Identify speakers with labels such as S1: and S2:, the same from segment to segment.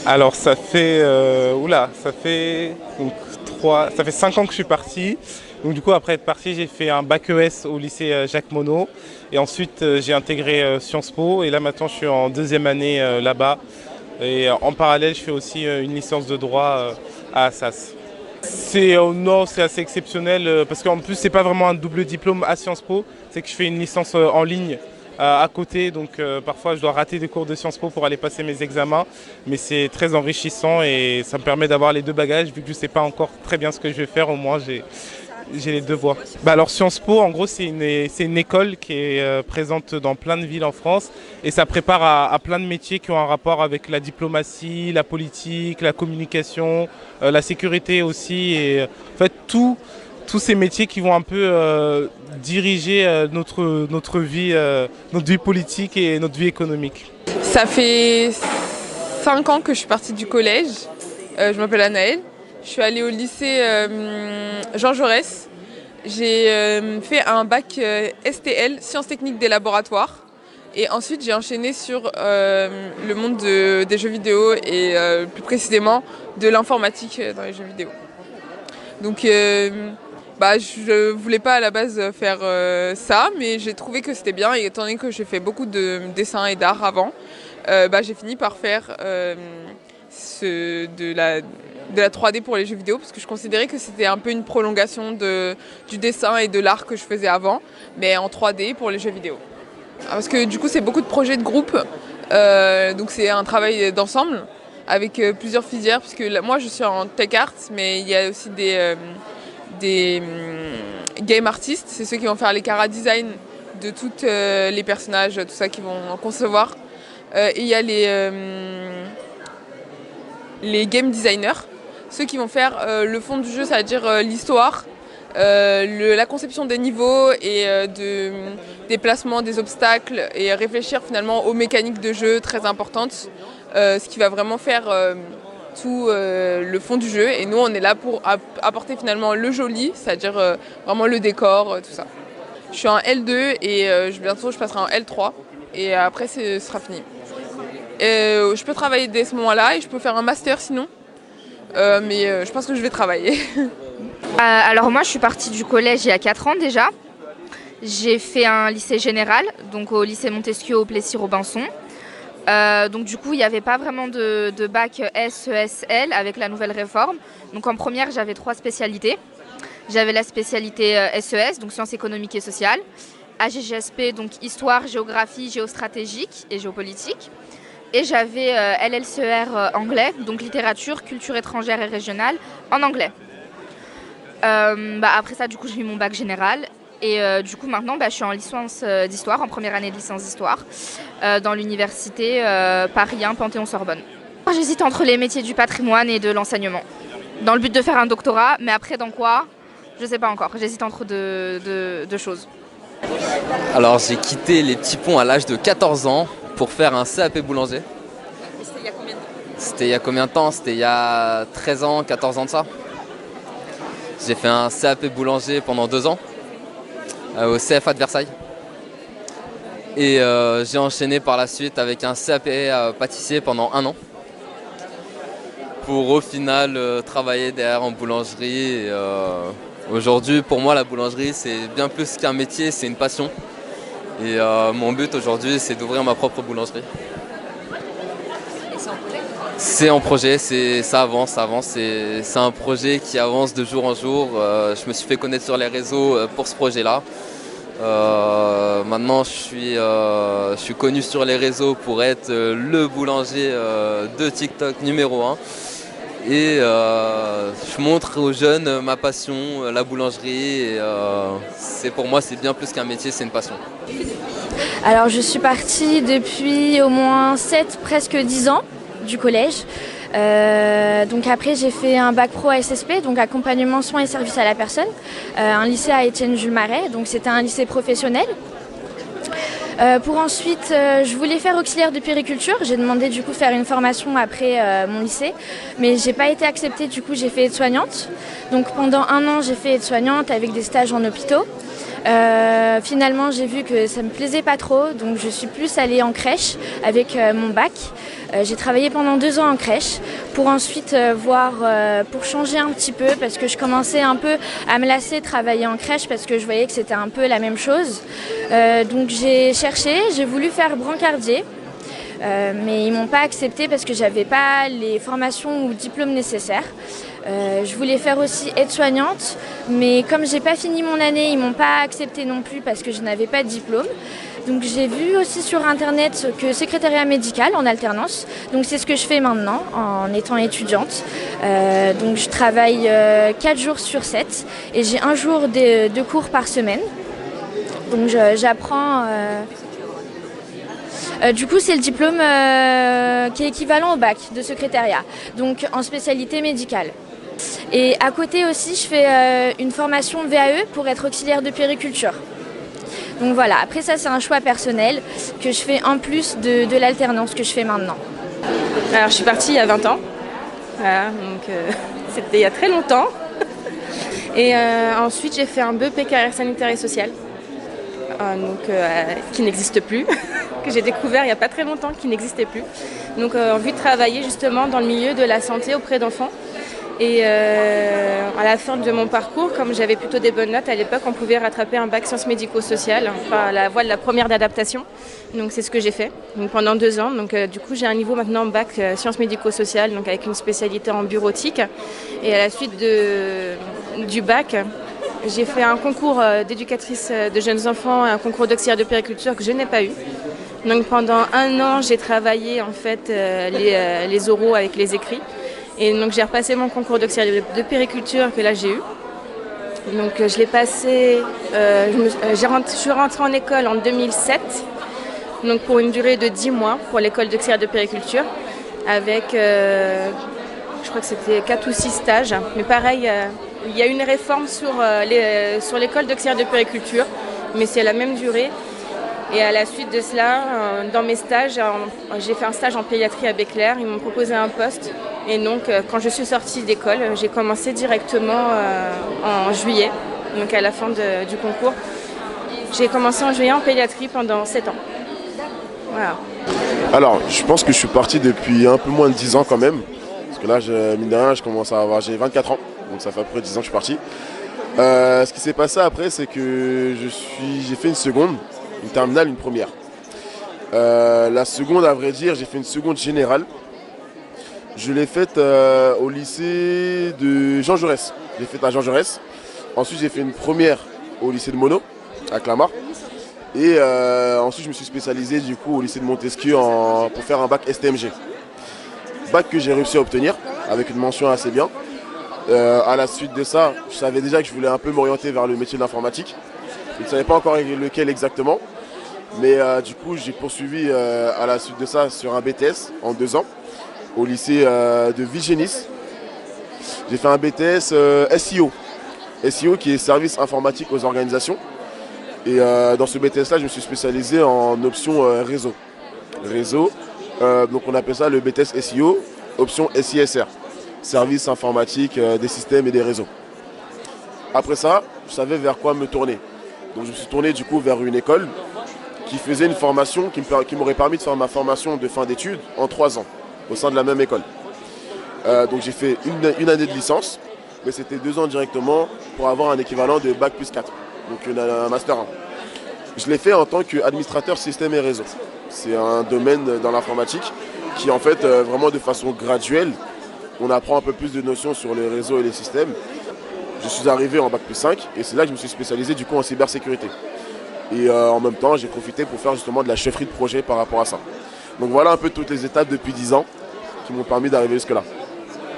S1: Alors ça fait 5 ans que je suis parti. Donc du coup après être parti, j'ai fait un bac ES au lycée Jacques Monod et ensuite j'ai intégré Sciences Po et là maintenant je suis en deuxième année là-bas et en parallèle je fais aussi une licence de droit à Assas. C'est au nord, c'est assez exceptionnel parce qu'en plus c'est pas vraiment un double diplôme à Sciences Po, c'est que je fais une licence en ligne à côté, donc parfois je dois rater des cours de Sciences Po pour aller passer mes examens, mais c'est très enrichissant et ça me permet d'avoir les deux bagages vu que je sais pas encore très bien ce que je vais faire, au moins j'ai les deux voies. Bah alors Sciences Po, en gros, c'est une école qui est présente dans plein de villes en France et ça prépare à plein de métiers qui ont un rapport avec la diplomatie, la politique, la communication, la sécurité aussi et en fait tous ces métiers qui vont un peu diriger notre vie politique et notre vie économique.
S2: Ça fait 5 ans que je suis partie du collège. Je m'appelle Anaëlle. Je suis allée au lycée Jean Jaurès. J'ai fait un bac STL, sciences techniques des laboratoires. Et ensuite, j'ai enchaîné sur le monde des jeux vidéo et plus précisément de l'informatique dans les jeux vidéo. Donc, je voulais pas à la base faire ça, mais j'ai trouvé que c'était bien. Et étant donné que j'ai fait beaucoup de dessin et d'art avant, j'ai fini par faire de la 3D pour les jeux vidéo parce que je considérais que c'était un peu une prolongation du dessin et de l'art que je faisais avant, mais en 3D pour les jeux vidéo. Parce que du coup, c'est beaucoup de projets de groupe, donc c'est un travail d'ensemble avec plusieurs filières, puisque moi je suis en tech art, mais il y a aussi des game artistes, c'est ceux qui vont faire les chara design de tous les personnages, tout ça, qui vont concevoir. Et il y a les game designers, ceux qui vont faire le fond du jeu, c'est-à-dire l'histoire, la conception des niveaux et des placements, des obstacles, et réfléchir finalement aux mécaniques de jeu très importantes, ce qui va vraiment faire tout le fond du jeu. Et nous, on est là pour apporter finalement le joli, c'est-à-dire vraiment le décor, tout ça. Je suis en L2 et bientôt je passerai en L3 et après ce sera fini. Je peux travailler dès ce moment-là et je peux faire un master sinon, mais je pense que je vais travailler.
S3: Alors moi je suis partie du collège il y a 4 ans déjà. J'ai fait un lycée général, donc au lycée Montesquieu au Plessis-Robinson. Donc du coup il n'y avait pas vraiment de bac S, ES, L avec la nouvelle réforme. Donc en première j'avais 3 spécialités. J'avais la spécialité SES, donc sciences économiques et sociales. AGGSP, donc histoire, géographie, géostratégique et géopolitique. Et j'avais LLCER anglais, donc littérature, culture étrangère et régionale en anglais. Après ça, du coup, j'ai eu mon bac général. Et du coup, maintenant, je suis en licence d'histoire, en première année de licence d'histoire, dans l'université Paris 1 Panthéon-Sorbonne. J'hésite entre les métiers du patrimoine et de l'enseignement, dans le but de faire un doctorat, mais après, dans quoi ? Je ne sais pas encore. J'hésite entre deux choses.
S4: Alors, j'ai quitté les petits ponts à l'âge de 14 ans pour faire un CAP boulanger.
S3: Et c'était il y a combien de temps ?
S4: C'était il y a combien de temps ? C'était il y a 13 ans, 14 ans de ça. J'ai fait un CAP boulanger pendant 2 ans au CFA de Versailles. Et j'ai enchaîné par la suite avec un CAP pâtissier pendant 1 an. Pour au final travailler derrière en boulangerie. Aujourd'hui, pour moi, la boulangerie, c'est bien plus qu'un métier, c'est une passion. Et mon but aujourd'hui, c'est d'ouvrir ma propre boulangerie.
S3: Et c'est en projet ?
S4: C'est en projet, ça avance. C'est un projet qui avance de jour en jour. Je me suis fait connaître sur les réseaux pour ce projet-là. Maintenant, je suis connu sur les réseaux pour être le boulanger de TikTok numéro 1. Et je montre aux jeunes ma passion, la boulangerie. Et, pour moi, c'est bien plus qu'un métier, c'est une passion.
S5: Alors je suis partie depuis au moins 7, presque 10 ans du collège. Donc après j'ai fait un bac pro ASSP, donc accompagnement, soins et services à la personne, un lycée à Étienne Jules Marais, donc c'était un lycée professionnel. Pour ensuite, je voulais faire auxiliaire de puériculture. J'ai demandé du coup faire une formation après mon lycée, mais j'ai pas été acceptée. Du coup, j'ai fait aide-soignante. Donc pendant 1 an, j'ai fait aide-soignante avec des stages en hôpitaux. Finalement, j'ai vu que ça me plaisait pas trop, donc je suis plus allée en crèche avec mon bac. J'ai travaillé pendant 2 ans en crèche pour ensuite pour changer un petit peu parce que je commençais un peu à me lasser de travailler en crèche parce que je voyais que c'était un peu la même chose. Donc j'ai cherché, j'ai voulu faire brancardier. Mais ils m'ont pas accepté parce que j'avais pas les formations ou diplômes nécessaires. Je voulais faire aussi aide-soignante, mais comme j'ai pas fini mon année, ils m'ont pas accepté non plus parce que je n'avais pas de diplôme. Donc j'ai vu aussi sur internet que secrétariat médical en alternance. Donc c'est ce que je fais maintenant en étant étudiante. Donc je travaille 4 jours sur 7 et j'ai 1 jour de cours par semaine. Donc j'apprends. Du coup, c'est le diplôme qui est équivalent au bac de secrétariat, donc en spécialité médicale. Et à côté aussi, je fais une formation VAE pour être auxiliaire de puériculture. Donc voilà, après ça, c'est un choix personnel que je fais en plus de l'alternance que je fais maintenant.
S6: Alors, je suis partie il y a 20 ans, voilà, donc c'était il y a très longtemps. Et ensuite, j'ai fait un BEP carrière sanitaire et sociale, qui n'existe plus. Que j'ai découvert il n'y a pas très longtemps, qui n'existait plus. Donc en vue de travailler justement dans le milieu de la santé auprès d'enfants. Et à la fin de mon parcours, comme j'avais plutôt des bonnes notes à l'époque, on pouvait rattraper un bac sciences médico-sociales par la voie de la première d'adaptation. Donc c'est ce que j'ai fait donc, pendant 2 ans. Donc du coup j'ai un niveau maintenant bac sciences médico-sociales, donc avec une spécialité en bureautique. Et à la suite du bac, j'ai fait un concours d'éducatrice de jeunes enfants, un concours d'auxiliaire de puériculture que je n'ai pas eu. Donc pendant 1 an, j'ai travaillé en fait les oraux avec les écrits. Et donc j'ai repassé mon concours d'auxiliaire de puériculture que là j'ai eu. Donc je l'ai passé, je suis rentrée en école en 2007, donc pour une durée de 10 mois pour l'école d'auxiliaire de puériculture, avec, je crois que c'était 4 ou 6 stages. Mais pareil, il y a une réforme sur l'école d'auxiliaire de puériculture, mais c'est la même durée. Et à la suite de cela, dans mes stages, j'ai fait un stage en pédiatrie à Béclair. Ils m'ont proposé un poste. Et donc, quand je suis sortie d'école, j'ai commencé directement en juillet, donc à la fin du concours. J'ai commencé en juillet en pédiatrie pendant 7 ans. Voilà.
S7: Alors, je pense que je suis parti depuis un peu moins de 10 ans quand même. Parce que là, mine de rien, j'ai 24 ans. Donc ça fait à peu près 10 ans que je suis parti. Ce qui s'est passé après, c'est que j'ai fait une terminale, une première. La seconde, à vrai dire, j'ai fait une seconde générale. Je l'ai faite au lycée de Jean Jaurès. Je l'ai faite à Jean Jaurès. Ensuite, j'ai fait une première au lycée de Monod, à Clamart. Et ensuite, je me suis spécialisé du coup au lycée de Montesquieu pour faire un bac STMG. Bac que j'ai réussi à obtenir avec une mention assez bien. À la suite de ça, je savais déjà que je voulais un peu m'orienter vers le métier de l'informatique. Je ne savais pas encore lequel exactement. Mais du coup, j'ai poursuivi à la suite de ça sur un BTS en 2 ans au lycée de Vigenis. J'ai fait un BTS SEO. SEO qui est service informatique aux organisations. Et dans ce BTS-là, je me suis spécialisé en option réseau. Donc on appelle ça le BTS SEO, option SISR. Service informatique des systèmes et des réseaux. Après ça, je savais vers quoi me tourner. Donc je me suis tourné du coup vers une école qui faisait une formation qui m'aurait permis de faire ma formation de fin d'études en 3 ans, au sein de la même école. Donc j'ai fait une année de licence, mais c'était 2 ans directement pour avoir un équivalent de Bac plus 4, donc un Master 1. Je l'ai fait en tant qu'administrateur système et réseau. C'est un domaine dans l'informatique qui en fait vraiment de façon graduelle, on apprend un peu plus de notions sur les réseaux et les systèmes. Je suis arrivé en Bac plus 5 et c'est là que je me suis spécialisé du coup en cybersécurité. Et en même temps, j'ai profité pour faire justement de la chefferie de projet par rapport à ça. Donc voilà un peu toutes les étapes depuis 10 ans qui m'ont permis d'arriver jusque-là.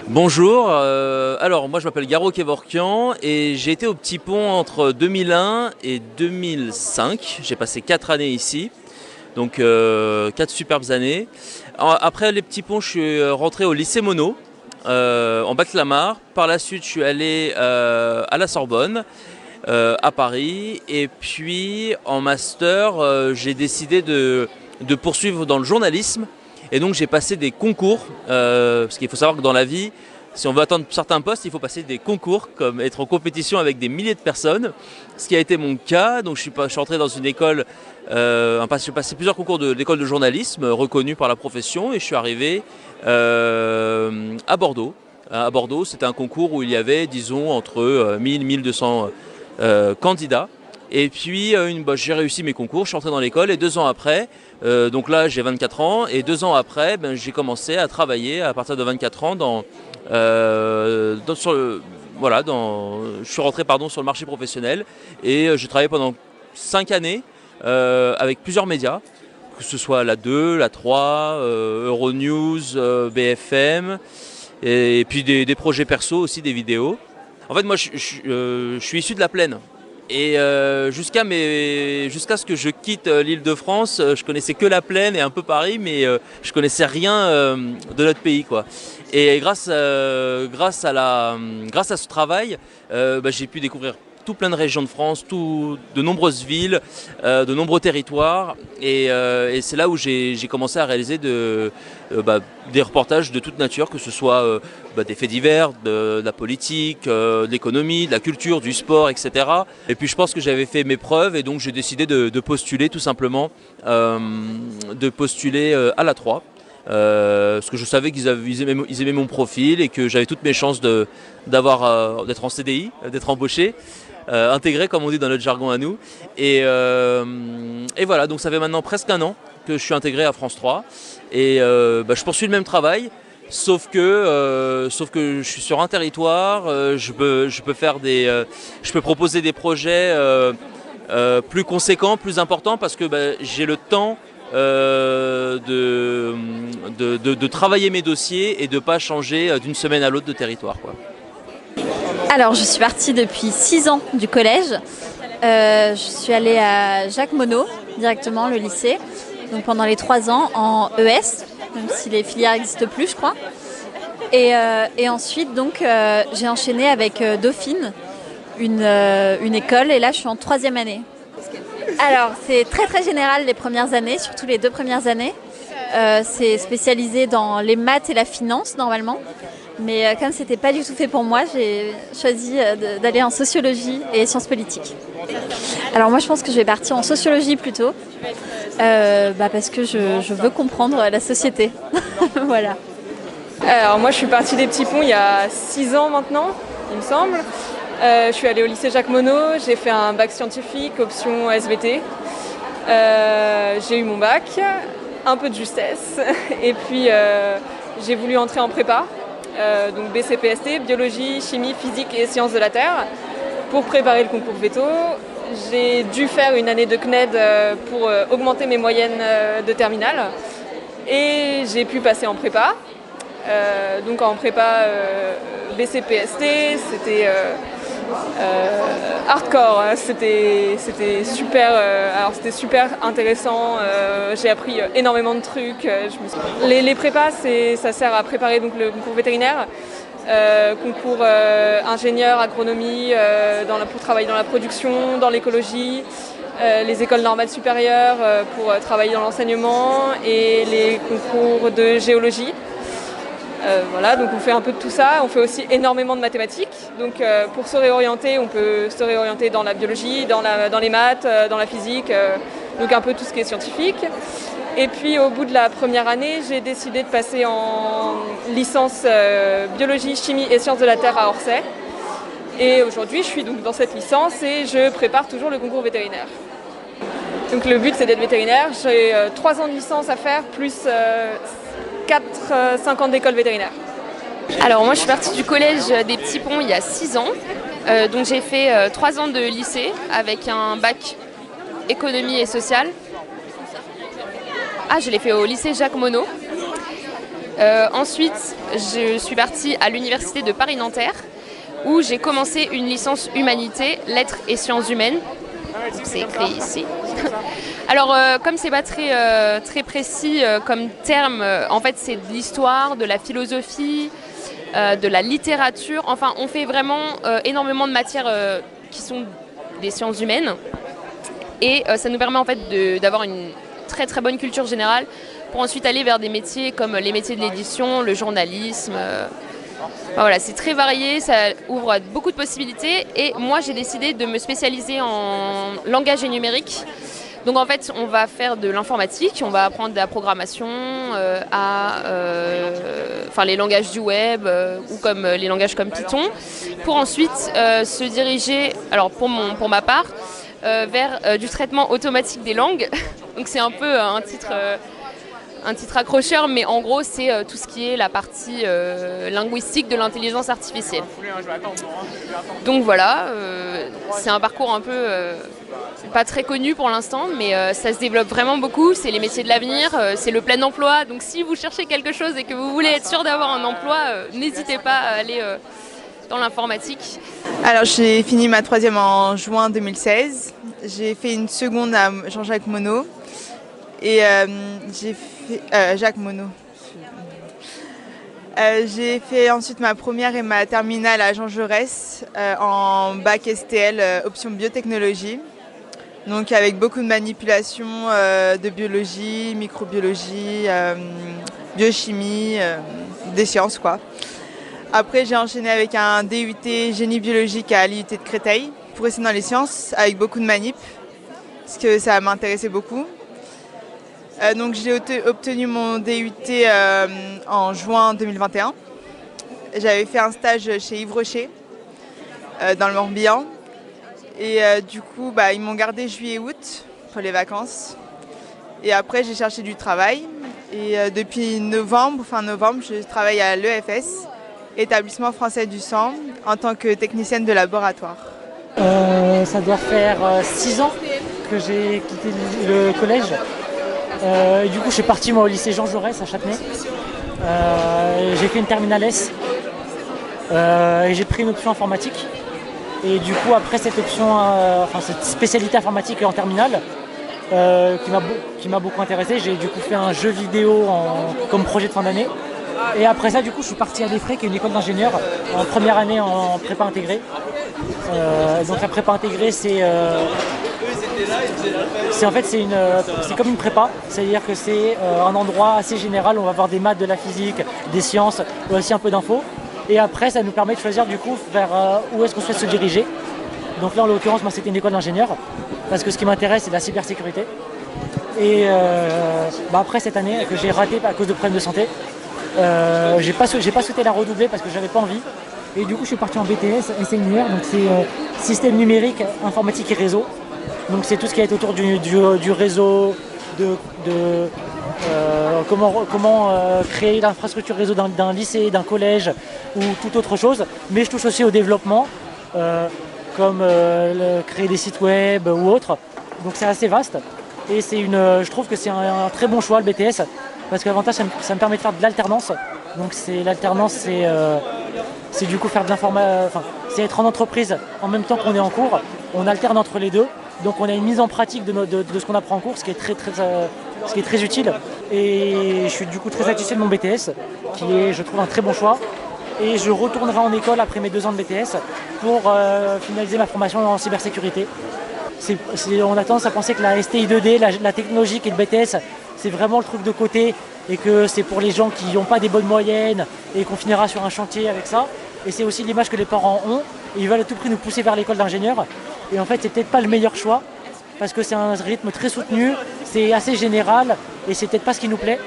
S8: Bonjour, alors moi je m'appelle Garo Kevorkian et j'ai été au Petit Pont entre 2001 et 2005. J'ai passé 4 années ici, donc 4 superbes années. Après les Petits Ponts, je suis rentré au lycée Monod, en bac Clamart. Par la suite, je suis allé à la Sorbonne, à Paris. Et puis en master, j'ai décidé de poursuivre dans le journalisme. Et donc j'ai passé des concours, parce qu'il faut savoir que dans la vie, si on veut atteindre certains postes, il faut passer des concours, comme être en compétition avec des milliers de personnes, ce qui a été mon cas. Donc je suis rentré dans une école, j'ai passé plusieurs concours de l'école de journalisme reconnue par la profession et je suis arrivé à Bordeaux. À Bordeaux, c'était un concours où il y avait, disons, entre 1000 et 1200 candidats. Et puis j'ai réussi mes concours, je suis rentré dans l'école et 2 ans après, donc là j'ai 24 ans, et 2 ans après j'ai commencé à travailler à partir de 24 ans je suis rentré sur le marché professionnel et j'ai travaillé pendant 5 années avec plusieurs médias, que ce soit la 2, la 3, Euronews, BFM, et puis des projets perso aussi, des vidéos. En fait moi je suis issu de la plaine. Et jusqu'à ce que je quitte l'Île-de-France, je connaissais que la plaine et un peu Paris, mais je connaissais rien de notre pays, quoi. Et grâce à ce travail, j'ai pu découvrir tout plein de régions de France, de nombreuses villes, de nombreux territoires. Et c'est là où j'ai commencé à réaliser des reportages de toute nature, que ce soit des faits divers, de la politique, de l'économie, de la culture, du sport, etc. Et puis je pense que j'avais fait mes preuves et donc j'ai décidé de postuler tout simplement, à la 3. Parce que je savais qu'ils aimaient mon profil et que j'avais toutes mes chances d'être en CDI, d'être embauché. Intégré comme on dit dans notre jargon à nous, et voilà, donc ça fait maintenant presque 1 an que je suis intégré à France 3 et je poursuis le même travail, sauf que je suis sur un territoire, je peux proposer des projets plus conséquents, plus importants, parce que j'ai le temps de travailler mes dossiers et de ne pas changer d'une semaine à l'autre de territoire, quoi.
S9: Alors, je suis partie depuis 6 ans du collège. Je suis allée à Jacques Monod, directement, le lycée. Donc pendant les 3 ans en ES, même si les filières n'existent plus, je crois. Et ensuite, donc, j'ai enchaîné avec Dauphine, une école. Et là, je suis en 3e année. Alors, c'est très très général les premières années, surtout les 2 premières années. C'est spécialisé dans les maths et la finance, normalement. Mais comme c'était pas du tout fait pour moi, j'ai choisi d'aller en sociologie et sciences politiques. Alors moi je pense que je vais partir en sociologie plutôt, parce que je veux comprendre la société. Voilà.
S6: Alors moi je suis partie des Petits Ponts il y a 6 ans maintenant, il me semble. Je suis allée au lycée Jacques Monod, j'ai fait un bac scientifique, option SVT. J'ai eu mon bac, un peu de justesse, et puis j'ai voulu entrer en prépa. Donc BCPST, biologie, chimie, physique et sciences de la Terre, pour préparer le concours veto. J'ai dû faire une année de CNED pour augmenter mes moyennes de terminale et j'ai pu passer en prépa. Donc en prépa BCPST, c'était hardcore, c'était super, c'était super intéressant, j'ai appris énormément de trucs. Les prépas, ça sert à préparer donc, le concours vétérinaire, concours ingénieur, agronomie, pour travailler dans la production, dans l'écologie, les écoles normales supérieures pour travailler dans l'enseignement et les concours de géologie. Voilà, donc on fait un peu de tout ça, on fait aussi énormément de mathématiques. Donc pour se réorienter, on peut se réorienter dans la biologie, dans les maths, dans la physique, donc un peu tout ce qui est scientifique. Et puis au bout de la première année, j'ai décidé de passer en licence biologie, chimie et sciences de la Terre à Orsay. Et aujourd'hui, je suis donc dans cette licence et je prépare toujours le concours vétérinaire. Donc le but c'est d'être vétérinaire, j'ai 3 ans de licence à faire, plus 4-5 ans d'école vétérinaire.
S2: Alors moi je suis partie du collège des Petits Ponts il y a 6 ans. Donc j'ai fait 3 ans de lycée avec un bac économie et sociale. Je l'ai fait au lycée Jacques Monod. Ensuite je suis partie à l'université de Paris-Nanterre où j'ai commencé une licence humanité, lettres et sciences humaines. C'est écrit ici. Alors comme c'est pas très précis comme terme, en fait c'est de l'histoire, de la philosophie, de la littérature. Enfin on fait vraiment énormément de matières qui sont des sciences humaines. Et ça nous permet en fait d'avoir une très très bonne culture générale pour ensuite aller vers des métiers comme les métiers de l'édition, le journalisme,
S10: Voilà, c'est très varié, ça ouvre beaucoup de possibilités et moi j'ai décidé de me spécialiser en langage et numérique. Donc en fait on va faire de l'informatique, on va apprendre de la programmation les langages du web ou comme les langages comme Python pour ensuite se diriger, alors pour ma part, vers du traitement automatique des langues. Donc c'est un peu un titre accrocheur, mais en gros c'est tout ce qui est la partie linguistique de l'intelligence artificielle. Donc voilà, c'est un parcours un peu pas très connu pour l'instant, mais ça se développe vraiment beaucoup, c'est les métiers de l'avenir, c'est le plein emploi, donc si vous cherchez quelque chose et que vous voulez être sûr d'avoir un emploi, n'hésitez pas à aller dans l'informatique.
S11: Alors j'ai fini ma troisième en juin 2016, j'ai fait une seconde à Jean-Jacques Monod et j'ai fait Jacques Monod. J'ai fait ensuite ma première et ma terminale à Jean Jaurès en bac STL option biotechnologie. Donc avec beaucoup de manipulations de biologie, microbiologie, biochimie, des sciences quoi. Après j'ai enchaîné avec un DUT génie biologique à l'IUT de Créteil pour rester dans les sciences avec beaucoup de manip, parce que ça m'intéressait beaucoup. Donc j'ai obtenu mon DUT en juin 2021. J'avais fait un stage chez Yves Rocher dans le Morbihan. Et du coup, ils m'ont gardé juillet-août pour les vacances. Et après, j'ai cherché du travail. Et depuis fin novembre, je travaille à l'EFS, Établissement français du sang, en tant que technicienne de laboratoire.
S12: Ça doit faire 6 ans que j'ai quitté le collège. Et du coup, je suis parti moi, au lycée Jean Jaurès à Châtenay. J'ai fait une terminale S. Et j'ai pris une option informatique. Et du coup, après cette option, cette spécialité informatique en terminale, qui m'a beaucoup intéressé, j'ai du coup fait un jeu vidéo comme projet de fin d'année. Et après ça, du coup, je suis parti à Defray, qui est une école d'ingénieur, en première année en prépa intégrée. Donc la prépa intégrée, c'est comme une prépa, c'est-à-dire que c'est un endroit assez général où on va avoir des maths, de la physique, des sciences, aussi un peu d'infos. Et après, ça nous permet de choisir du coup vers où est-ce qu'on souhaite se diriger. Donc là, en l'occurrence, moi, c'était une école d'ingénieur, parce que ce qui m'intéresse, c'est la cybersécurité. Et après cette année que j'ai raté à cause de problèmes de santé, j'ai pas souhaité la redoubler parce que j'avais pas envie. Et du coup, je suis parti en BTS, SNUR, donc c'est système numérique, informatique et réseau. Donc c'est tout ce qui est autour du réseau, comment créer l'infrastructure réseau d'un lycée, d'un collège ou toute autre chose. Mais je touche aussi au développement, comme créer des sites web ou autre. Donc c'est assez vaste. Et je trouve que c'est un très bon choix le BTS, parce que l'avantage, ça me permet de faire de l'alternance. Donc l'alternance, c'est du coup faire de l'informatique, c'est être en entreprise en même temps qu'on est en cours. On alterne entre les deux. Donc on a une mise en pratique de ce qu'on apprend en cours, ce qui est très utile. Et je suis du coup très satisfait de mon BTS, qui est, je trouve, un très bon choix. Et je retournerai en école après mes 2 ans de BTS pour finaliser ma formation en cybersécurité. On a tendance à penser que la STI 2D, la technologie et le BTS, c'est vraiment le truc de côté et que c'est pour les gens qui n'ont pas des bonnes moyennes et qu'on finira sur un chantier avec ça. Et c'est aussi l'image que les parents ont. Et ils veulent à tout prix nous pousser vers l'école d'ingénieur. Et en fait, c'est peut-être pas le meilleur choix parce que c'est un rythme très soutenu, c'est assez général et c'est peut-être pas ce qui nous plaît.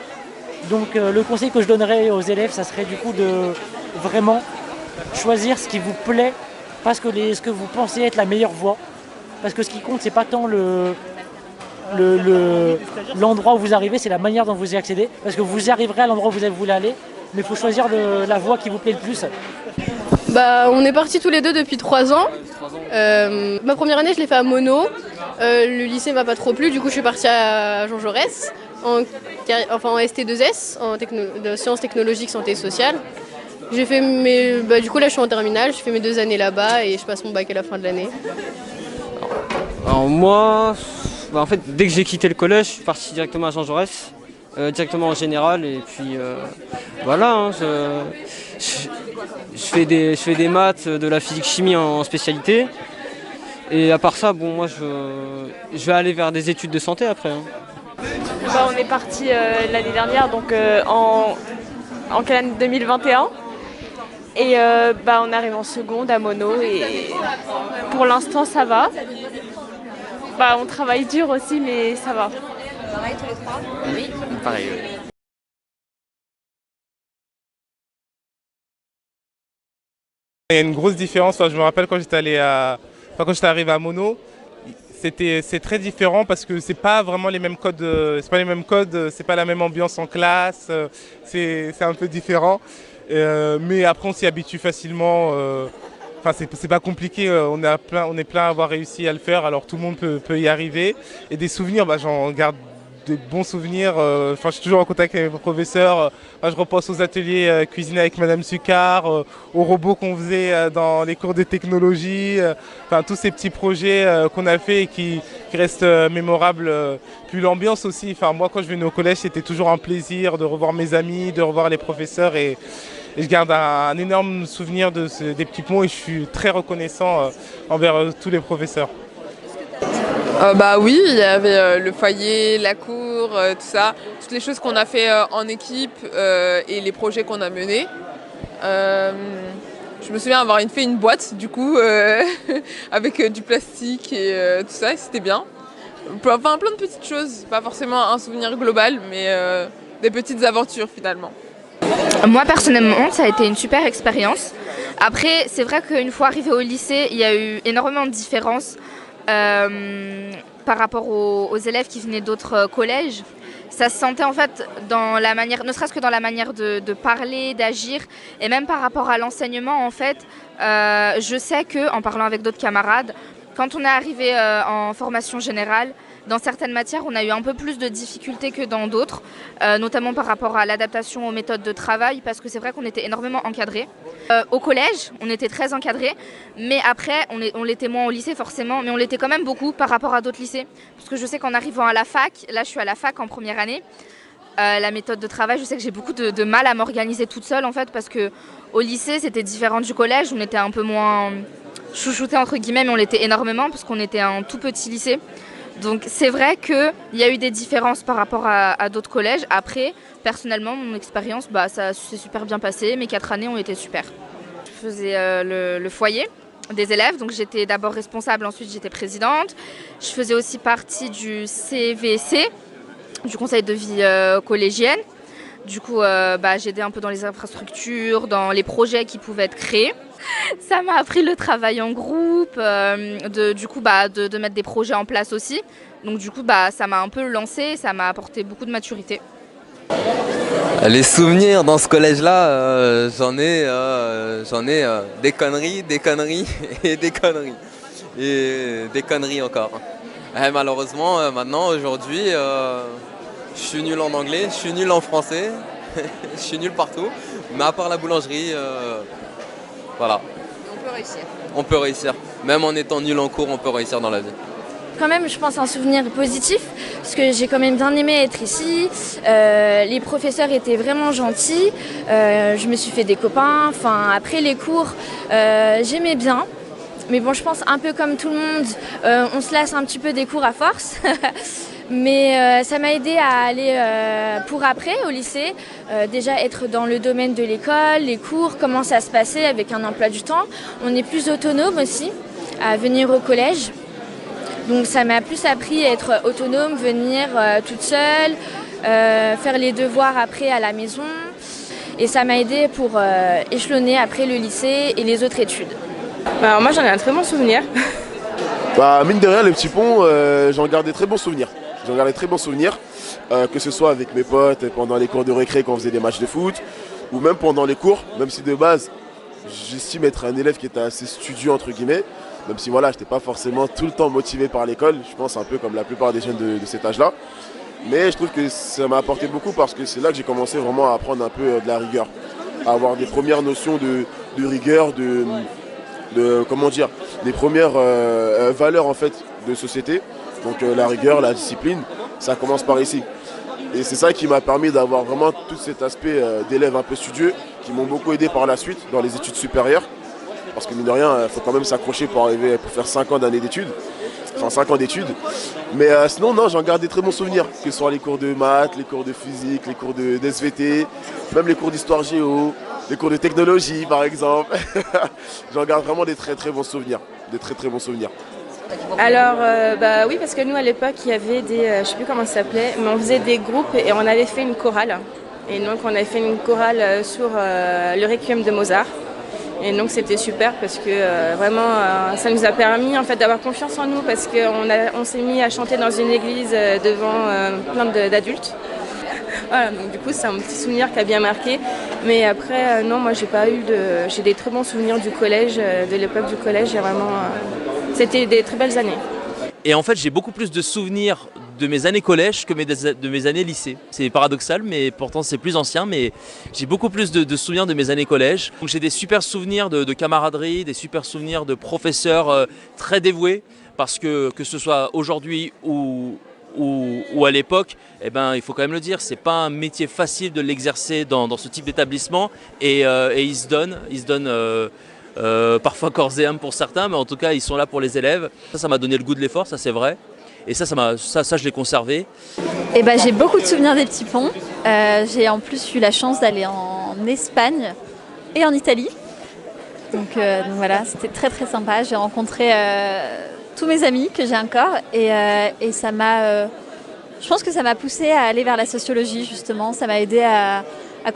S12: Donc le conseil que je donnerais aux élèves, ça serait du coup de vraiment choisir ce qui vous plaît, pas ce que vous pensez être la meilleure voie. Parce que ce qui compte, c'est pas tant l'endroit où vous arrivez, c'est la manière dont vous y accédez. Parce que vous y arriverez à l'endroit où vous voulez aller, mais il faut choisir la voie qui vous plaît le plus.
S13: On est partis tous les deux depuis 3 ans. Ma première année, je l'ai fait à Monod. Le lycée m'a pas trop plu, du coup je suis partie à Jean Jaurès en ST2S, de sciences technologiques, santé et sociale. J'ai fait du coup là je suis en terminale, je fais mes 2 années là-bas et je passe mon bac à la fin de l'année.
S14: Alors moi, en fait, dès que j'ai quitté le collège, je suis parti directement à Jean Jaurès, directement en général, et puis voilà, je fais des maths, de la physique-chimie en spécialité, et à part ça, moi je vais aller vers des études de santé après.
S15: On est parti l'année dernière, donc en quelle année 2021. Et on arrive en seconde à Mono et pour l'instant ça va. On travaille dur aussi mais ça va.
S9: Pareil tous les trois? Oui.
S8: Pareil, oui.
S1: Il y a une grosse différence. Enfin, je me rappelle quand quand j'étais arrivé à Mono, c'est très différent parce que c'est pas vraiment les mêmes codes. C'est pas les mêmes codes. C'est pas la même ambiance en classe. C'est un peu différent. Mais après, on s'y habitue facilement. Enfin, c'est pas compliqué. On est plein à avoir réussi à le faire. Alors tout le monde peut y arriver. Et des souvenirs, j'en garde de bons souvenirs. Enfin, je suis toujours en contact avec mes professeurs. Je repense aux ateliers cuisinés avec Madame Sucard, aux robots qu'on faisait dans les cours de technologie. Enfin, tous ces petits projets qu'on a fait et qui restent mémorables. Puis l'ambiance aussi. Enfin, moi, quand je venais au collège, c'était toujours un plaisir de revoir mes amis, de revoir les professeurs. Et je garde un énorme souvenir des petits ponts et je suis très reconnaissant envers tous les professeurs.
S2: Oui, il y avait le foyer, la cour, tout ça, toutes les choses qu'on a fait en équipe et les projets qu'on a menés. Je me souviens avoir fait une boîte du coup avec du plastique et tout ça, et c'était bien. Enfin, plein de petites choses, pas forcément un souvenir global, mais des petites aventures finalement.
S3: Moi personnellement, ça a été une super expérience. Après, c'est vrai qu'une fois arrivé au lycée, il y a eu énormément de différences par rapport aux élèves qui venaient d'autres collèges. Ça se sentait en fait dans la manière, ne serait-ce que dans la manière de parler, d'agir, et même par rapport à l'enseignement en fait. Je sais que, en parlant avec d'autres camarades, quand on est arrivé en formation générale, dans certaines matières, on a eu un peu plus de difficultés que dans d'autres, notamment par rapport à l'adaptation aux méthodes de travail, parce que c'est vrai qu'on était énormément encadrés. Au collège, on était très encadrés, mais après, on l'était moins au lycée forcément, mais on l'était quand même beaucoup par rapport à d'autres lycées. Parce que je sais qu'en arrivant à la fac, là je suis à la fac en première année, la méthode de travail, je sais que j'ai beaucoup de mal à m'organiser toute seule en fait, parce que au lycée, c'était différent du collège, on était un peu moins chouchoutés entre guillemets, mais on l'était énormément, parce qu'on était un tout petit lycée. Donc c'est vrai qu'il y a eu des différences par rapport à d'autres collèges. Après, personnellement, mon expérience, ça s'est super bien passé. Mes 4 années ont été super. Je faisais le foyer des élèves, donc j'étais d'abord responsable, ensuite j'étais présidente. Je faisais aussi partie du CVC, du conseil de vie collégienne. Du coup, j'aidais un peu dans les infrastructures, dans les projets qui pouvaient être créés. Ça m'a appris le travail en groupe, de mettre des projets en place aussi. Donc du coup, ça m'a un peu lancé, ça m'a apporté beaucoup de maturité.
S4: Les souvenirs dans ce collège-là, j'en ai des conneries et des conneries. Et des conneries encore. Et malheureusement, maintenant, aujourd'hui, je suis nul en anglais, je suis nul en français, je suis nul partout. Mais à part la boulangerie, voilà.
S3: On peut réussir.
S4: On peut réussir. Même en étant nul en cours, on peut réussir dans la vie.
S5: Quand même, je pense un souvenir positif, parce que j'ai quand même bien aimé être ici. Les professeurs étaient vraiment gentils. Je me suis fait des copains. Enfin, après les cours, j'aimais bien. Mais bon, je pense un peu comme tout le monde, on se lasse un petit peu des cours à force. Mais ça m'a aidé à aller pour après au lycée, déjà être dans le domaine de l'école, les cours, comment ça se passait avec un emploi du temps. On est plus autonome aussi à venir au collège. Donc ça m'a plus appris à être autonome, venir toute seule, faire les devoirs après à la maison. Et ça m'a aidé pour échelonner après le lycée et les autres études.
S15: Moi j'en ai un très bon souvenir.
S7: Mine de rien, les petits ponts, j'en garde des très bons souvenirs. Que ce soit avec mes potes, pendant les cours de récré quand on faisait des matchs de foot, ou même pendant les cours, même si de base, j'estime être un élève qui était assez studieux entre guillemets, même si voilà, je n'étais pas forcément tout le temps motivé par l'école, je pense un peu comme la plupart des jeunes de cet âge-là. Mais je trouve que ça m'a apporté beaucoup parce que c'est là que j'ai commencé vraiment à apprendre un peu de la rigueur, à avoir des premières notions de rigueur, comment dire, des premières valeurs en fait de société. Donc la rigueur, la discipline, ça commence par ici. Et c'est ça qui m'a permis d'avoir vraiment tout cet aspect d'élève un peu studieux, qui m'ont beaucoup aidé par la suite dans les études supérieures. Parce que mine de rien, il faut quand même s'accrocher pour faire 5 ans d'années d'études. Enfin 5 ans d'études. Mais sinon, non, j'en garde des très bons souvenirs. Que ce soit les cours de maths, les cours de physique, les cours de SVT, même les cours d'histoire géo. les cours de technologie par exemple. J'en garde vraiment des très très bons souvenirs. Des très très bons souvenirs.
S6: Alors, bah oui, parce que nous à l'époque, il y avait des, je sais plus comment ça s'appelait, mais on faisait des groupes et on avait fait une chorale. Et donc on avait fait une chorale sur le Requiem de Mozart. Et donc c'était super parce que vraiment ça nous a permis en fait d'avoir confiance en nous parce qu'on s'est mis à chanter dans une église devant plein d'adultes. Voilà, donc du coup c'est un petit souvenir qui a bien marqué. Mais après non, moi j'ai des très bons souvenirs du collège, de l'époque du collège. C'était des très belles années.
S8: Et en fait, j'ai beaucoup plus de souvenirs de mes années collège que de mes années lycée. C'est paradoxal, mais pourtant c'est plus ancien, mais j'ai beaucoup plus de souvenirs de mes années collège. Donc j'ai des super souvenirs de camaraderie, des super souvenirs de professeurs très dévoués, parce que ce soit aujourd'hui ou à l'époque, eh ben, il faut quand même le dire, c'est pas un métier facile de l'exercer dans ce type d'établissement, et ils se donnent parfois corps et âme pour certains, mais en tout cas ils sont là pour les élèves. Ça m'a donné le goût de l'effort, ça c'est vrai. Et ça je l'ai conservé.
S9: Et ben, j'ai beaucoup de souvenirs des petits ponts. J'ai en plus eu la chance d'aller en Espagne et en Italie. Donc voilà, c'était très très sympa. J'ai rencontré tous mes amis que j'ai encore et ça m'a... je pense que ça m'a poussée à aller vers la sociologie justement. Ça m'a aidé à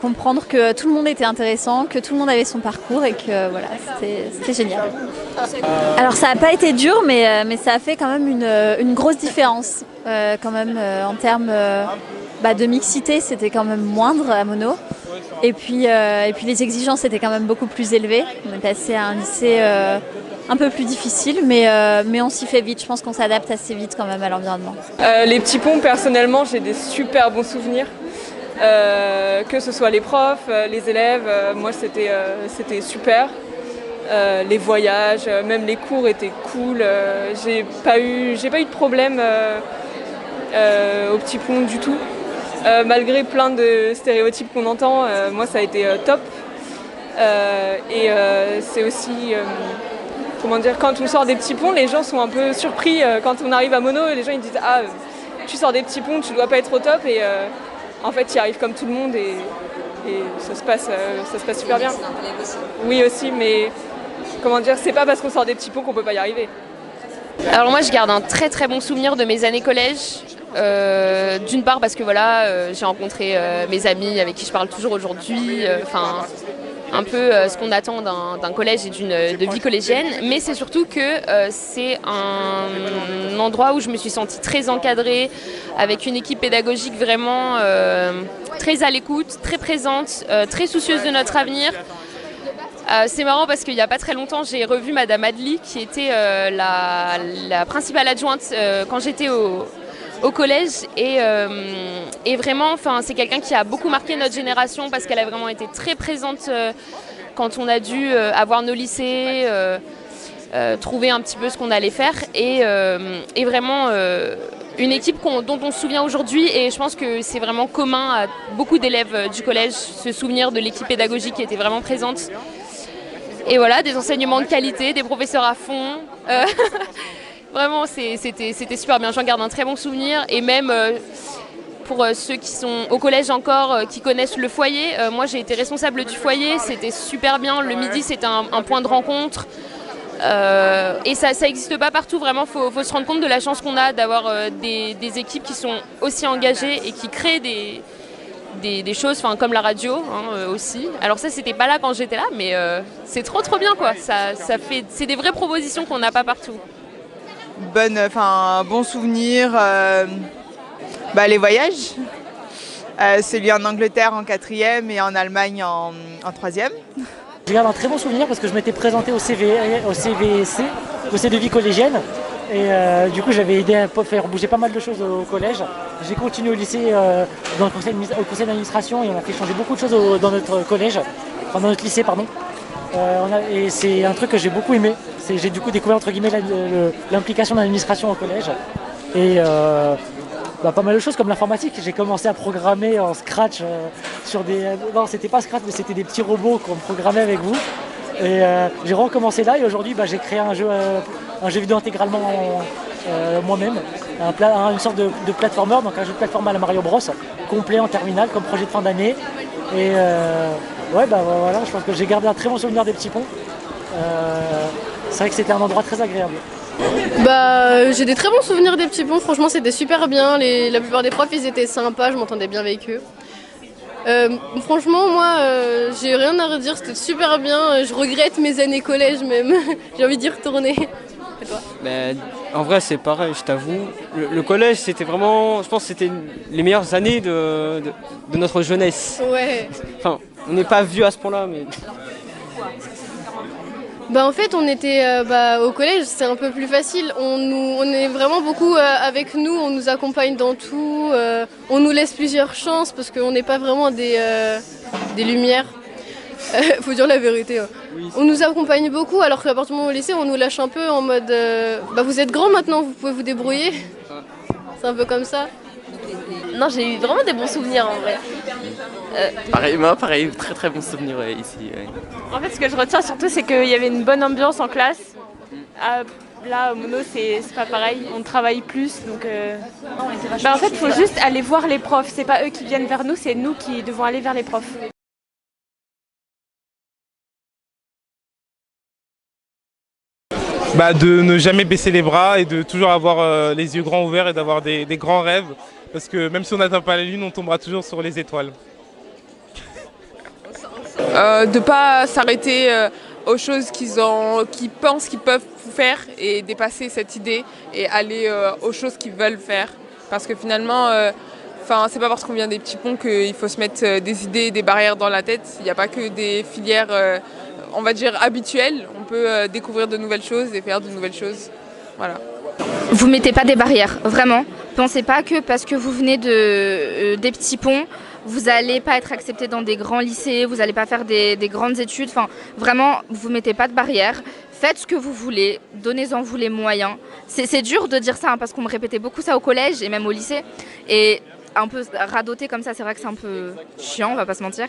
S9: comprendre que tout le monde était intéressant, que tout le monde avait son parcours et que voilà, c'était génial. Alors ça n'a pas été dur, mais ça a fait quand même une grosse différence. Quand même, en termes de mixité, c'était quand même moindre à Mono. Et puis les exigences étaient quand même beaucoup plus élevées. On est passé à un lycée un peu plus difficile, mais on s'y fait vite. Je pense qu'on s'adapte assez vite quand même à l'environnement.
S2: Les petits ponts, personnellement, j'ai des super bons souvenirs. Que ce soit les profs, les élèves, moi c'était super. Les voyages, même les cours étaient cool. J'ai pas eu de problème au petit pont du tout. Malgré plein de stéréotypes qu'on entend, moi ça a été top. C'est aussi, comment dire, quand on sort des petits ponts, les gens sont un peu surpris quand on arrive à Mono et les gens ils disent ah tu sors des petits ponts, tu dois pas être au top et en fait, il arrive comme tout le monde et ça se passe super bien. Oui aussi, mais comment dire, c'est pas parce qu'on sort des petits ponts qu'on peut pas y arriver.
S10: Alors moi, je garde un très très bon souvenir de mes années collège. D'une part parce que voilà, j'ai rencontré mes amis avec qui je parle toujours aujourd'hui. Un peu ce qu'on attend d'un collège et de vie collégienne, mais c'est surtout que c'est un endroit où je me suis sentie très encadrée, avec une équipe pédagogique vraiment très à l'écoute, très présente, très soucieuse de notre avenir. C'est marrant parce qu'il n'y a pas très longtemps, j'ai revu Madame Adli, qui était la principale adjointe quand j'étais au collège et vraiment c'est quelqu'un qui a beaucoup marqué notre génération parce qu'elle a vraiment été très présente quand on a dû avoir nos lycées, trouver un petit peu ce qu'on allait faire et vraiment une équipe dont on se souvient aujourd'hui et je pense que c'est vraiment commun à beaucoup d'élèves du collège, ce souvenir de l'équipe pédagogique qui était vraiment présente. Et voilà, des enseignements de qualité, des professeurs à fond. Vraiment, c'était super bien. J'en garde un très bon souvenir. Et même pour ceux qui sont au collège encore, qui connaissent le foyer, moi j'ai été responsable du foyer. C'était super bien. Le midi, c'était un point de rencontre. Et ça n'existe pas partout. Vraiment, faut se rendre compte de la chance qu'on a d'avoir des équipes qui sont aussi engagées et qui créent des choses, comme la radio aussi. Alors ça, c'était pas là quand j'étais là, mais c'est trop bien quoi. C'est des vraies propositions qu'on n'a pas partout.
S11: Bon souvenir, les voyages, celui en Angleterre en 4e et en Allemagne en 3e.
S12: Je garde un très bon souvenir parce que je m'étais présenté au CVC, au C de vie collégienne. Et du coup j'avais aidé à faire bouger pas mal de choses au collège. J'ai continué au lycée au conseil d'administration et on a fait changer beaucoup de choses dans notre collège, dans notre lycée pardon. Et c'est un truc que j'ai beaucoup aimé. J'ai du coup découvert entre guillemets l'implication de l'administration au collège. Et pas mal de choses comme l'informatique. J'ai commencé à programmer en Scratch sur des... Non, c'était pas Scratch, mais c'était des petits robots qu'on programmait avec vous. Et j'ai recommencé là et aujourd'hui j'ai créé un jeu vidéo intégralement moi-même. Une sorte de platformer, donc un jeu de plateforme à la Mario Bros, complet en terminale comme projet de fin d'année. Et Ouais, bah voilà, je pense que j'ai gardé un très bon souvenir des petits ponts. C'est vrai que c'était un endroit très agréable.
S13: Bah, j'ai des très bons souvenirs des petits ponts, franchement c'était super bien, la plupart des profs ils étaient sympas, je m'entendais bien avec eux. Franchement moi j'ai rien à redire, c'était super bien, je regrette mes années collège même, j'ai envie d'y retourner. Et toi?
S14: Ben, en vrai, c'est pareil, je t'avoue. Le collège, c'était vraiment, je pense que c'était les meilleures années de notre jeunesse.
S13: Ouais.
S14: Enfin, on n'est pas vieux à ce point-là, mais...
S13: Bah en fait on était au collège, c'est un peu plus facile, on est vraiment beaucoup avec nous, on nous accompagne dans tout, on nous laisse plusieurs chances parce qu'on n'est pas vraiment des lumières, faut dire la vérité. Hein. Oui, on nous accompagne beaucoup alors qu'à partir du moment au lycée on nous lâche un peu en mode vous êtes grand maintenant, vous pouvez vous débrouiller, c'est un peu comme ça.
S10: Non, j'ai eu vraiment des bons souvenirs en vrai.
S16: Pareil, très très bons souvenirs ici. Ouais.
S15: En fait, ce que je retiens surtout, c'est qu'il y avait une bonne ambiance en classe. Là, au Mono, c'est pas pareil, on travaille plus. Donc, en fait, il faut juste aller voir les profs. C'est pas eux qui viennent vers nous, c'est nous qui devons aller vers les profs.
S1: De ne jamais baisser les bras et de toujours avoir les yeux grands ouverts et d'avoir des grands rêves. Parce que même si on n'atteint pas la lune, on tombera toujours sur les étoiles.
S2: De ne pas s'arrêter aux choses qu'ils pensent qu'ils peuvent faire et dépasser cette idée et aller aux choses qu'ils veulent faire. Parce que finalement, c'est pas parce qu'on vient des petits ponts qu'il faut se mettre des idées et des barrières dans la tête. Il n'y a pas que des filières, on va dire, habituelles. On peut découvrir de nouvelles choses et faire de nouvelles choses. Voilà.
S3: Vous mettez pas des barrières, vraiment. Pensez pas que parce que vous venez des petits ponts, vous n'allez pas être accepté dans des grands lycées, vous n'allez pas faire des grandes études. Enfin, vraiment, vous mettez pas de barrières. Faites ce que vous voulez, donnez-en vous les moyens. C'est dur de dire ça parce qu'on me répétait beaucoup ça au collège et même au lycée. Et un peu radoter comme ça, c'est vrai que c'est un peu chiant, on va pas se mentir.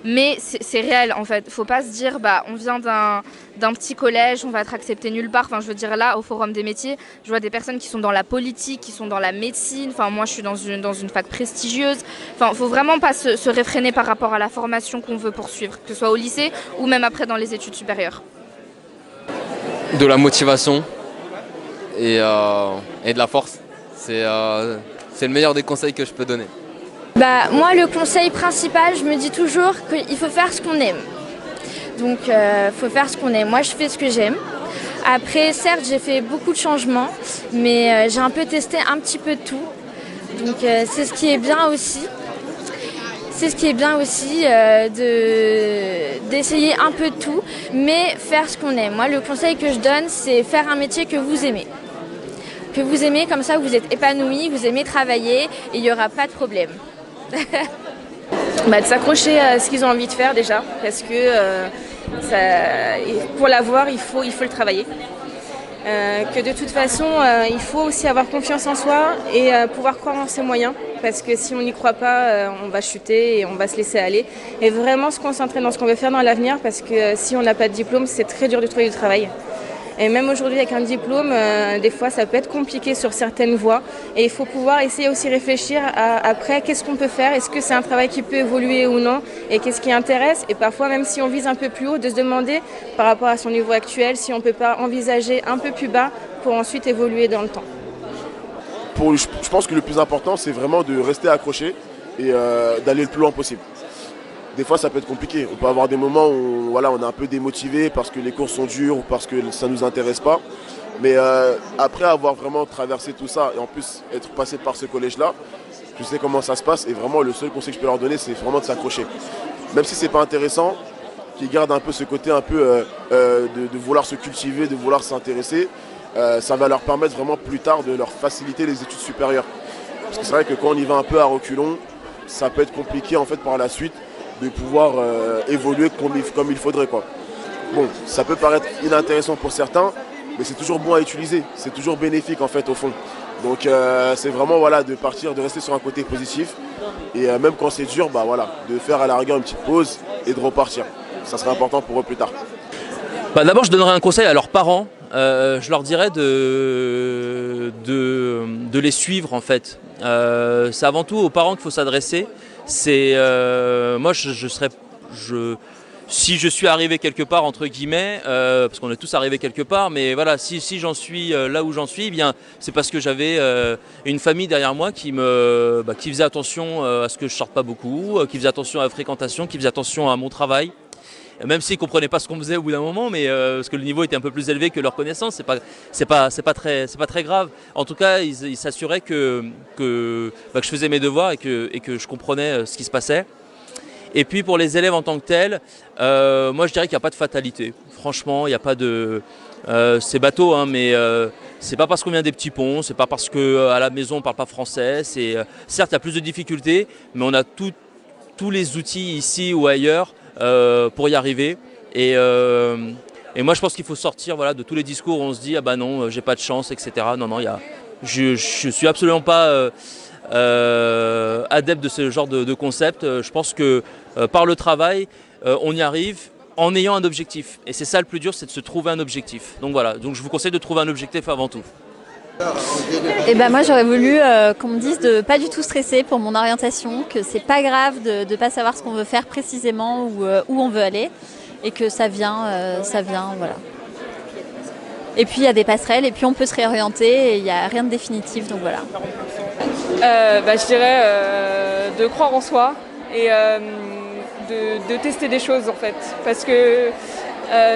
S3: Mais c'est réel en fait. Faut pas se dire on vient d'un petit collège, on va être accepté nulle part. Enfin, je veux dire là, au Forum des métiers, je vois des personnes qui sont dans la politique, qui sont dans la médecine. Enfin, moi, je suis dans une fac prestigieuse. Enfin, faut vraiment pas se réfréner par rapport à la formation qu'on veut poursuivre, que ce soit au lycée ou même après dans les études supérieures.
S4: De la motivation et de la force. C'est le meilleur des conseils que je peux donner.
S5: Moi, le conseil principal, je me dis toujours qu'il faut faire ce qu'on aime. Donc, faut faire ce qu'on aime. Moi, je fais ce que j'aime. Après, certes, j'ai fait beaucoup de changements, mais j'ai un peu testé un petit peu de tout. Donc, c'est ce qui est bien aussi. C'est ce qui est bien aussi d'essayer un peu de tout, mais faire ce qu'on aime. Moi, le conseil que je donne, c'est faire un métier que vous aimez. Que vous aimez, comme ça vous êtes épanoui, vous aimez travailler et il n'y aura pas de problème.
S6: De s'accrocher à ce qu'ils ont envie de faire déjà, parce que pour l'avoir, il faut le travailler. Que de toute façon, il faut aussi avoir confiance en soi et pouvoir croire en ses moyens, parce que si on n'y croit pas, on va chuter et on va se laisser aller. Et vraiment se concentrer dans ce qu'on veut faire dans l'avenir, parce que si on n'a pas de diplôme, c'est très dur de trouver du travail. Et même aujourd'hui avec un diplôme, des fois ça peut être compliqué sur certaines voies. Et il faut pouvoir essayer aussi réfléchir après qu'est-ce qu'on peut faire, est-ce que c'est un travail qui peut évoluer ou non, et qu'est-ce qui intéresse. Et parfois même si on vise un peu plus haut, de se demander par rapport à son niveau actuel si on ne peut pas envisager un peu plus bas pour ensuite évoluer dans le temps.
S7: Je pense que le plus important c'est vraiment de rester accroché et d'aller le plus loin possible. Des fois ça peut être compliqué, on peut avoir des moments où on est un peu démotivé parce que les cours sont durs ou parce que ça ne nous intéresse pas. Mais après avoir vraiment traversé tout ça et en plus être passé par ce collège-là, je sais comment ça se passe et vraiment le seul conseil que je peux leur donner c'est vraiment de s'accrocher. Même si c'est pas intéressant, qu'ils gardent un peu ce côté un peu de vouloir se cultiver, de vouloir s'intéresser, ça va leur permettre vraiment plus tard de leur faciliter les études supérieures. Parce que c'est vrai que quand on y va un peu à reculons, ça peut être compliqué en fait par la suite de pouvoir évoluer comme il faudrait, quoi. Bon, ça peut paraître inintéressant pour certains, mais c'est toujours bon à utiliser, c'est toujours bénéfique en fait au fond. Donc c'est vraiment de partir, de rester sur un côté positif et même quand c'est dur, de faire à la rigueur une petite pause et de repartir. Ça serait important pour eux plus tard.
S8: D'abord, je donnerais un conseil à leurs parents. Je leur dirais de les suivre en fait. C'est avant tout aux parents qu'il faut s'adresser. Moi, je serais si je suis arrivé quelque part, entre guillemets, parce qu'on est tous arrivés quelque part, mais voilà, si j'en suis là où j'en suis, eh bien, c'est parce que j'avais une famille derrière moi qui faisait attention à ce que je sorte pas beaucoup, qui faisait attention à la fréquentation, qui faisait attention à mon travail. Même s'ils ne comprenaient pas ce qu'on faisait au bout d'un moment, mais parce que le niveau était un peu plus élevé que leur connaissance, c'est pas très grave. En tout cas, ils s'assuraient que je faisais mes devoirs et que je comprenais ce qui se passait. Et puis pour les élèves en tant que tels, moi je dirais qu'il n'y a pas de fatalité. Franchement, il n'y a pas de... c'est bateau, hein, mais c'est pas parce qu'on vient des petits ponts, c'est pas parce qu'à la maison on ne parle pas français. Certes, il y a plus de difficultés, mais on a tous les outils ici ou ailleurs pour y arriver. Et moi je pense qu'il faut sortir de tous les discours où on se dit ah bah non, j'ai pas de chance, etc. Non, je suis absolument pas adepte de ce genre de concept. Je pense que par le travail, on y arrive en ayant un objectif. Et c'est ça le plus dur, c'est de se trouver un objectif. Donc voilà, donc je vous conseille de trouver un objectif avant tout.
S9: Et ben moi j'aurais voulu qu'on me dise de pas du tout stresser pour mon orientation, que c'est pas grave de pas savoir ce qu'on veut faire précisément ou où on veut aller, et que ça vient, voilà. Et puis il y a des passerelles, et puis on peut se réorienter, et il n'y a rien de définitif, donc voilà.
S2: Je dirais de croire en soi et de tester des choses en fait. Parce que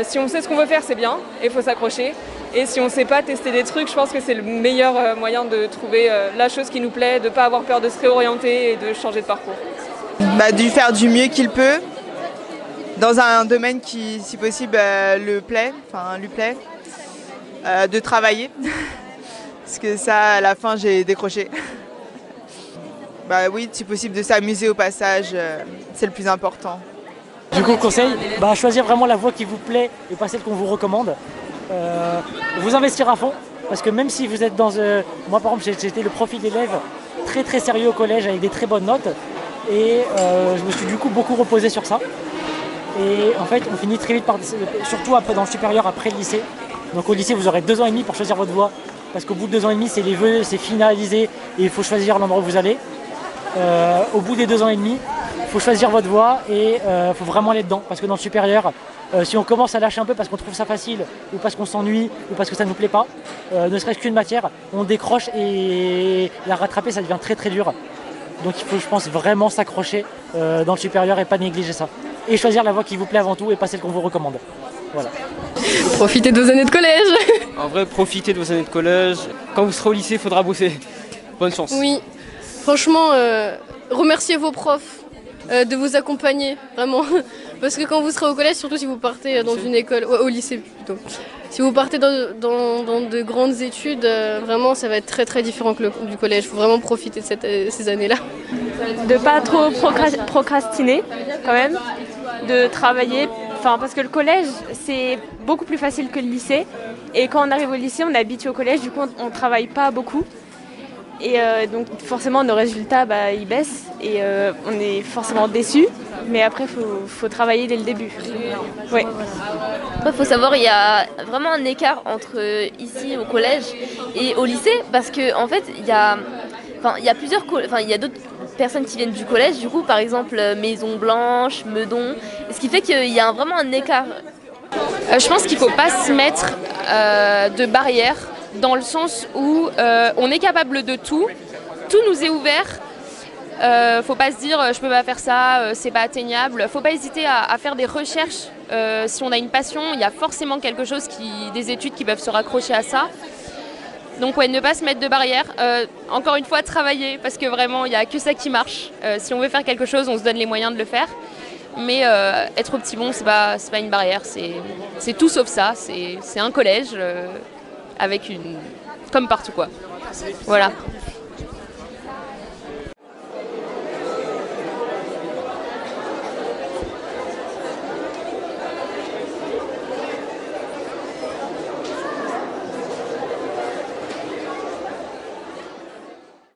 S2: si on sait ce qu'on veut faire, c'est bien, et il faut s'accrocher. Et si on ne sait pas tester des trucs, je pense que c'est le meilleur moyen de trouver la chose qui nous plaît, de ne pas avoir peur de se réorienter et de changer de parcours.
S11: De faire du mieux qu'il peut, dans un domaine qui, si possible, lui plaît, de travailler. Parce que ça, à la fin, j'ai décroché. Oui, si possible, de s'amuser au passage, c'est le plus important.
S12: Du coup, le conseil, choisir vraiment la voie qui vous plaît et pas celle qu'on vous recommande. Vous investir à fond, parce que même si vous êtes dans... moi par exemple j'étais le profil d'élève très très sérieux au collège avec des très bonnes notes, et je me suis du coup beaucoup reposé sur ça. Et en fait on finit très vite surtout après dans le supérieur, après le lycée. Donc au lycée vous aurez 2 ans et demi pour choisir votre voie, parce qu'au bout de 2 ans et demi c'est les vœux, c'est finalisé et il faut choisir l'endroit où vous allez. Au bout des 2 ans et demi, il faut choisir votre voie et il faut vraiment aller dedans, parce que dans le supérieur, si on commence à lâcher un peu parce qu'on trouve ça facile, ou parce qu'on s'ennuie, ou parce que ça ne nous plaît pas, ne serait-ce qu'une matière, on décroche et la rattraper ça devient très très dur. Donc il faut, je pense, vraiment s'accrocher dans le supérieur et pas négliger ça. Et choisir la voie qui vous plaît avant tout et pas celle qu'on vous recommande. Voilà.
S13: Profitez de vos années de collège.
S14: En vrai, profitez de vos années de collège. Quand vous serez au lycée, il faudra bosser. Bonne chance.
S13: Oui, franchement, remerciez vos profs de vous accompagner, vraiment. Parce que quand vous serez au collège, surtout si vous partez dans une école, au lycée plutôt, si vous partez dans de grandes études, vraiment ça va être très très différent que du collège. Il faut vraiment profiter de ces années-là.
S15: De pas trop procrastiner quand même, de travailler, parce que le collège c'est beaucoup plus facile que le lycée. Et quand on arrive au lycée, on est habitué au collège, du coup on travaille pas beaucoup. Et donc forcément nos résultats ils baissent et on est forcément déçus, mais après faut travailler dès le début. Ouais.
S17: Il faut savoir, il y a vraiment un écart entre ici au collège et au lycée, parce qu'en fait il y a d'autres personnes qui viennent du collège, du coup par exemple Maison Blanche, Meudon, ce qui fait qu'il y a vraiment un écart.
S10: Je pense qu'il ne faut pas se mettre de barrières, dans le sens où on est capable de tout nous est ouvert. Faut pas se dire je peux pas faire ça, c'est pas atteignable. Faut pas hésiter à faire des recherches. Si on a une passion, il y a forcément quelque chose, des études qui peuvent se raccrocher à ça. Donc ne pas se mettre de barrières. Encore une fois, travailler, parce que vraiment il n'y a que ça qui marche. Si on veut faire quelque chose, on se donne les moyens de le faire. Mais être au petit bon, c'est pas une barrière, c'est tout sauf ça. C'est un collège avec comme partout quoi. Voilà.